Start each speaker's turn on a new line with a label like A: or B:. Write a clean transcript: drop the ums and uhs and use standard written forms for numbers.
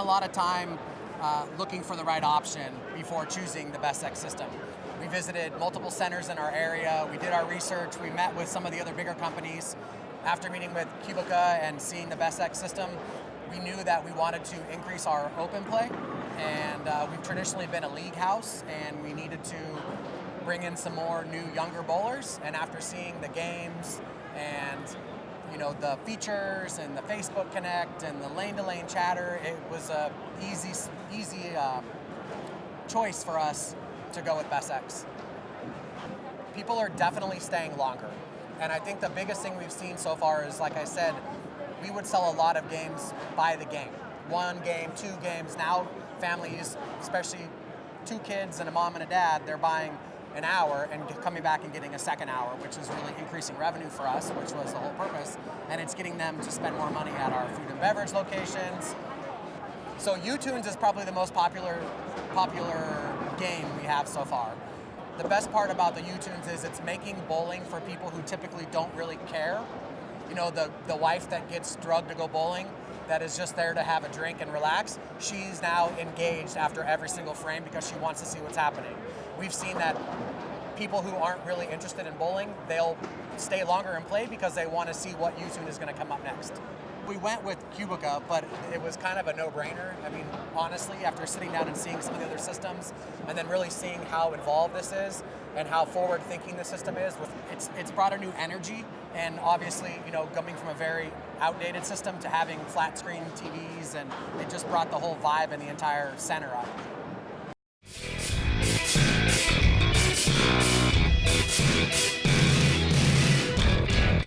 A: lot of time looking for the right option before choosing the BES X system. We visited multiple centers in our area. We did our research. We met with some of the other bigger companies. After meeting with Cubica and seeing the BES X system, we knew that we wanted to increase our open play. And we've traditionally been a league house, and we needed to bring in some more new, younger bowlers. And after seeing the games and the features and the Facebook Connect and the lane-to-lane chatter, it was a easy choice for us to go with BES X. People are definitely staying longer. And I think the biggest thing we've seen so far is, like I said, we would sell a lot of games by the game. 1 game, 2 games. Now families, especially 2 kids and a mom and a dad, they're buying an hour and coming back and getting a second hour, which is really increasing revenue for us, which was the whole purpose. And it's getting them to spend more money at our food and beverage locations. So U-Tunes is probably the most popular game we have so far. The best part about the U-Tunes is it's making bowling for people who typically don't really care. The wife that gets drugged to go bowling, that is just there to have a drink and relax, she's now engaged after every single frame because she wants to see what's happening. We've seen that people who aren't really interested in bowling, they'll stay longer and play because they want to see what U-Tune is going to come up next. We went with Cubica, but it was kind of a no-brainer. I mean, honestly, after sitting down and seeing some of the other systems, and then really seeing how involved this is and how forward-thinking the system is, it's brought a new energy. And obviously, coming from a very outdated system to having flat-screen TVs, and it just brought the whole vibe in the entire center up.